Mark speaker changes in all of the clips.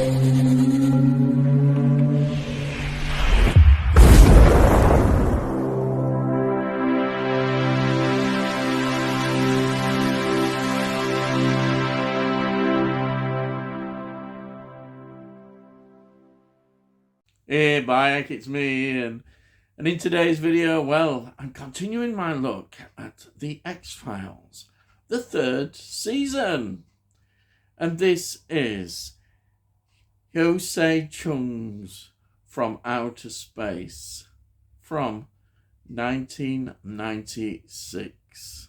Speaker 1: Hey, Bayek, it's me, Ian. And in today's video, well, I'm continuing my look at The X-Files, the third season. And this is Chung's From Outer Space from 1996.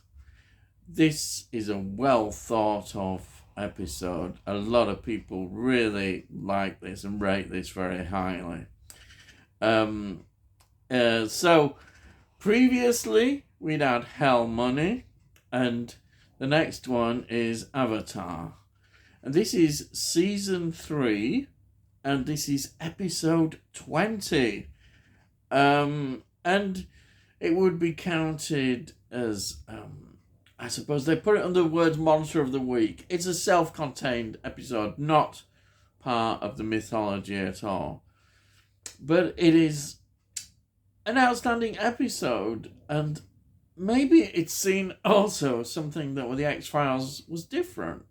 Speaker 1: This is a well thought of episode. A lot of people really like this and rate this very highly. So previously we'd had Hell Money, and the next one is Avatar. And this is season 3, and this is episode 20. And it would be counted as, I suppose they put it under the words Monster of the Week. It's a self-contained episode, not part of the mythology at all. But it is an outstanding episode, and maybe it's seen also something that with the X-Files was different,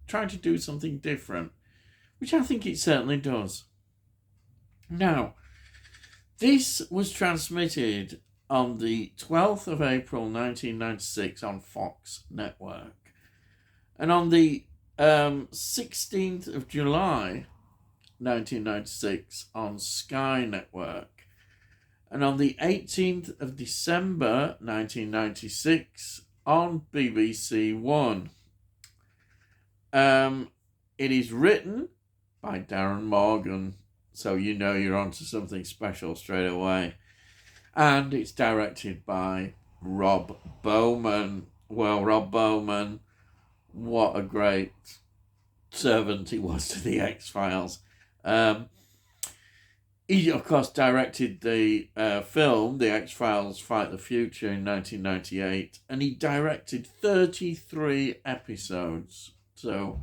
Speaker 1: trying to do something different, which I think it certainly does. Now, this was transmitted on the 12th of April 1996 on Fox Network, and on the 16th of July 1996 on Sky Network, and on the 18th of December 1996 on BBC One. It is written by Darren Morgan, so you know you're onto something special straight away. And it's directed by Rob Bowman. Well, Rob Bowman, what a great servant he was to the X-Files. He, of course, directed the film, The X-Files Fight the Future, in 1998, and he directed 33 episodes. So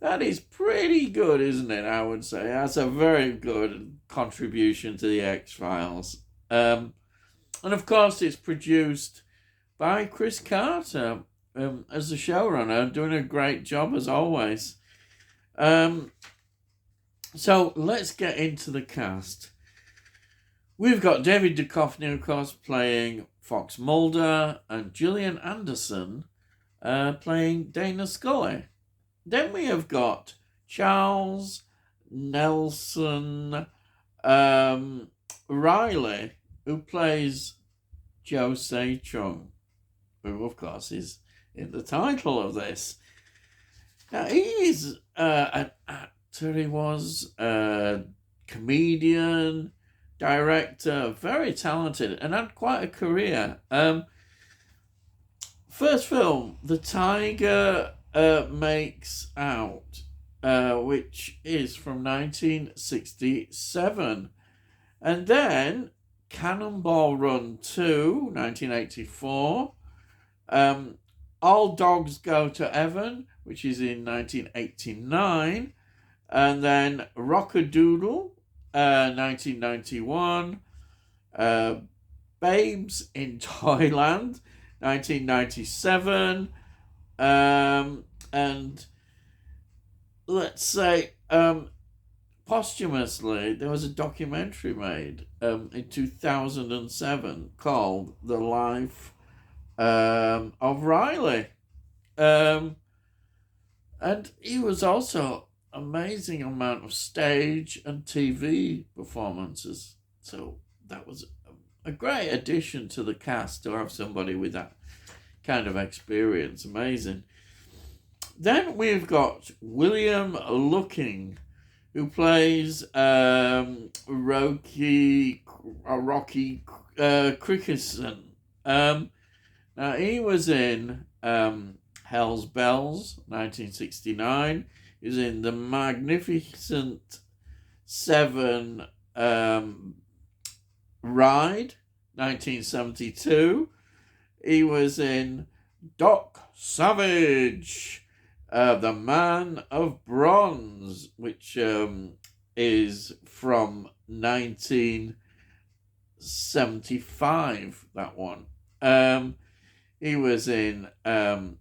Speaker 1: that is pretty good, isn't it, I would say? That's a very good contribution to the X-Files. And, of course, it's produced by Chris Carter as the showrunner, doing a great job, as always. So let's get into the cast. We've got David Duchovny, of course, playing Fox Mulder, and Gillian Anderson playing Dana Scully. Then we have got Charles Nelson Riley, who plays Jose Chung, who, of course, is in the title of this. Now, he is an actor. He was a comedian, director, very talented, and had quite a career. First film, The Tiger Makes Out, which is from 1967. And then Cannonball Run 2, 1984. All Dogs Go to Heaven, which is in 1989. And then Rockadoodle, 1991. Babes in Toyland, 1997. And let's say posthumously, there was a documentary made in 2007 called The Life of Riley. And he was also amazing amount of stage and TV performances. So that was a great addition to the cast to have somebody with that kind of experience. Amazing. Then we've got William Looking, who plays Rocky Crickerson. Now, he was in Hell's Bells, 1969. He was in The Magnificent Seven Ride, 1972. He was in Doc Savage, The Man of Bronze, which is from 1975, that one. He was in 10,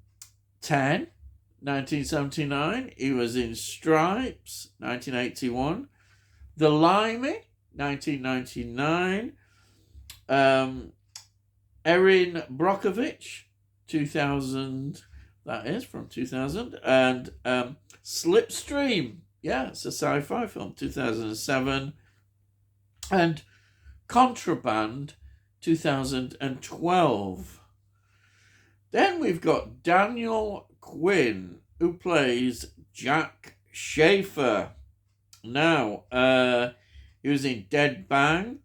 Speaker 1: 1979. He was in Stripes, 1981. The Limey, 1999. Erin Brockovich, 2000. That is from 2000. And Slipstream. Yeah, it's a sci-fi film, 2007. And Contraband, 2012. Then we've got Daniel Quinn, who plays Jack Schaefer. Now, he was in Dead Bang,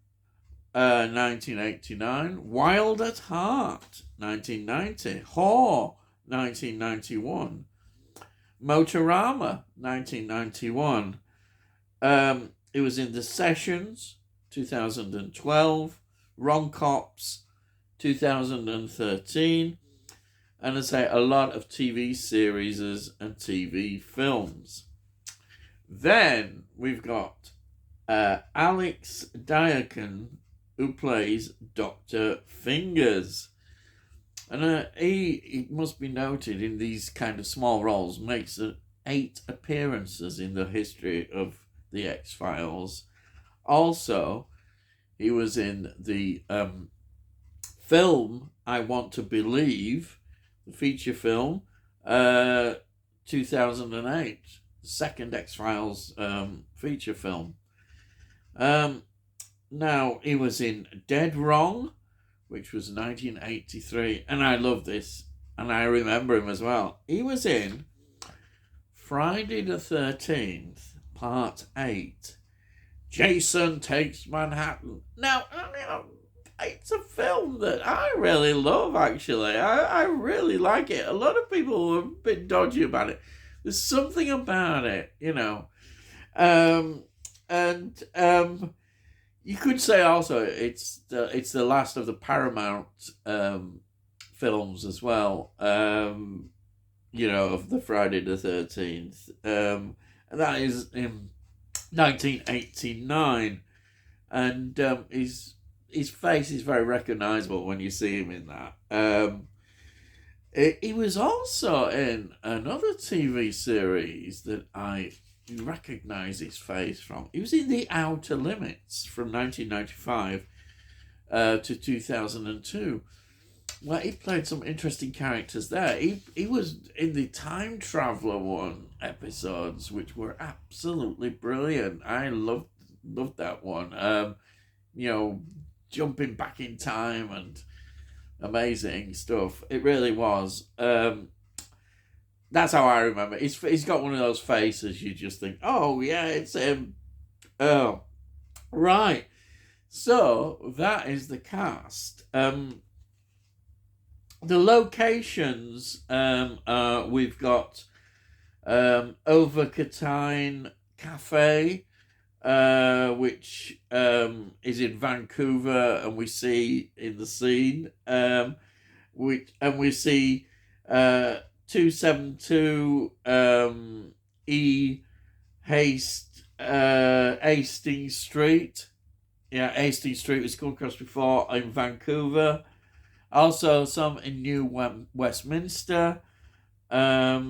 Speaker 1: 1989. Wild at Heart, 1990. Whore, 1991. Motorama, 1991. It was in The Sessions, 2012. Wrong Cops, 2013. And I say a lot of TV series and TV films. Then we've got Alex Diakon, who plays Dr. Fingers. And he must be noted in these kind of small roles, makes 8 appearances in the history of the X-Files. Also, he was in the film I Want to Believe, the feature film, 2008, the second X-Files feature film. Now, he was in Dead Wrong, which was 1983, and I love this, and I remember him as well. He was in Friday the 13th, Part 8, Jason Takes Manhattan. Now, it's a film that I really love, actually. I really like it. A lot of people were a bit dodgy about it. There's something about it, you know. You could say also it's the last of the Paramount films as well, you know, of the Friday the 13th. And that is in 1989. And his face is very recognisable when you see him in that. He was also in another TV series that I recognise his face from. He was in The Outer Limits from 1995 to 2002. Well, he played some interesting characters there. He was in the Time Traveller one episodes, which were absolutely brilliant. I loved that one. You know, jumping back in time and amazing stuff. It really was. That's how I remember. He's got one of those faces you just think, oh yeah, it's him. Oh, right. So that is the cast. The locations, we've got Overcatine Cafe, which is in Vancouver, and we see in the scene, we see 272 E Hastings Street. Yeah, Hastings Street was come across before in Vancouver. Also, some in New Westminster. Yeah,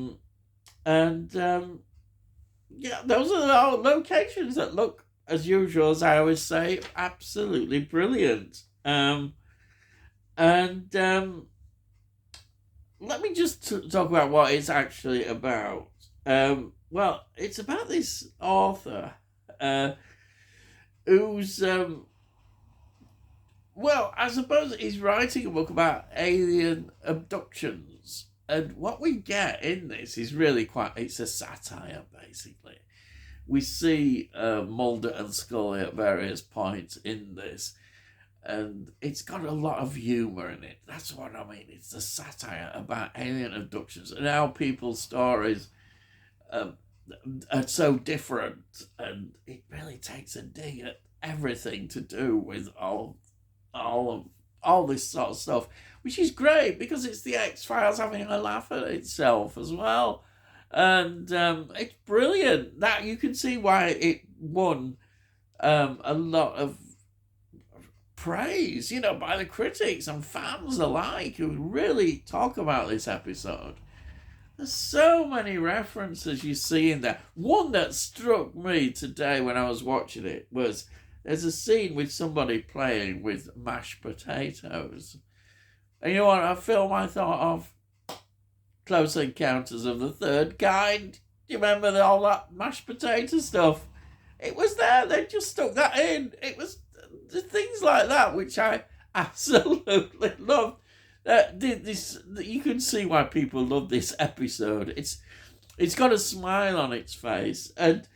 Speaker 1: those are the locations that look, as usual, as I always say, absolutely brilliant. Let me just talk about what it's actually about. Well, it's about this author who's well, I suppose he's writing a book about alien abductions. And what we get in this is really it's a satire, basically. We see Mulder and Scully at various points in this, and it's got a lot of humour in it. That's what I mean. It's a satire about alien abductions and how people's stories are so different, and it really takes a dig at everything to do with all this sort of stuff, which is great because it's the X-Files having a laugh at itself as well. And it's brilliant. That you can see why it won a lot of praise, by the critics and fans alike who really talk about this episode. There's so many references you see in there. One that struck me today when I was watching it was there's a scene with somebody playing with mashed potatoes. And you know what a film I thought of? Close Encounters of the Third Kind. Do you remember all that mashed potato stuff? It was there. They just stuck that in. It was things like that which I absolutely loved. You can see why people love this episode. It's got a smile on its face, and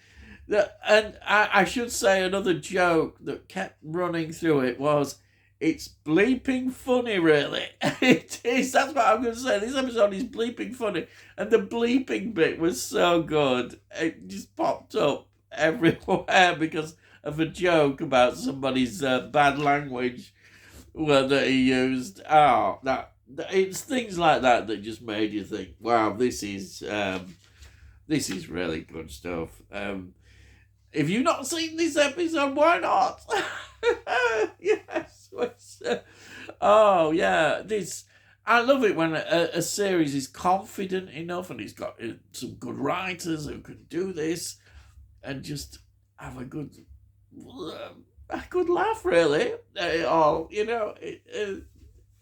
Speaker 1: I should say another joke that kept running through it was, it's bleeping funny, really. It is. That's what I'm going to say. This episode is bleeping funny, and the bleeping bit was so good. It just popped up everywhere because of a joke about somebody's bad language that he used. It's things like that that just made you think, wow, this is really good stuff. If you've not seen this episode, why not? Yes. Oh yeah, I love it when a series is confident enough and it's got some good writers who can do this and just have a good laugh, really.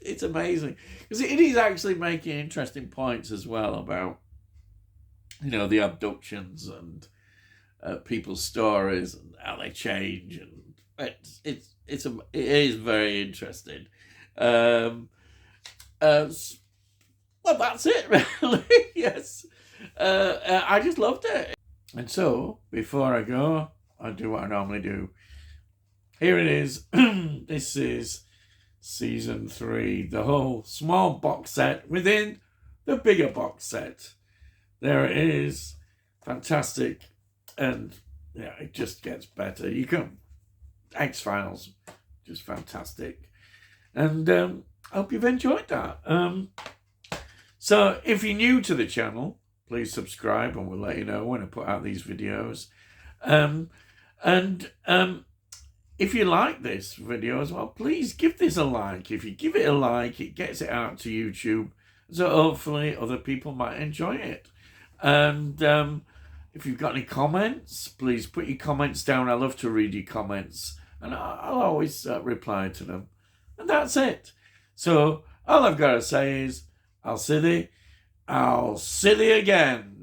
Speaker 1: It's amazing because it is actually making interesting points as well about the abductions and people's stories and how they change, and it is very interesting. Well, that's it, really. Yes, I just loved it. And so before I go, I do what I normally do. Here it is. This is season 3, the whole small box set within the bigger box set. There it is. Fantastic. And yeah, it just gets better. X-Files, just fantastic. And I hope you've enjoyed that. So if you're new to the channel, please subscribe and we'll let you know when I put out these videos. If you like this video as well, please give this a like. If you give it a like, it gets it out to YouTube, so hopefully other people might enjoy it. And if you've got any comments, please put your comments down. I love to read your comments, and I'll always reply to them. And that's it. So all I've got to say is, I'll see thee again.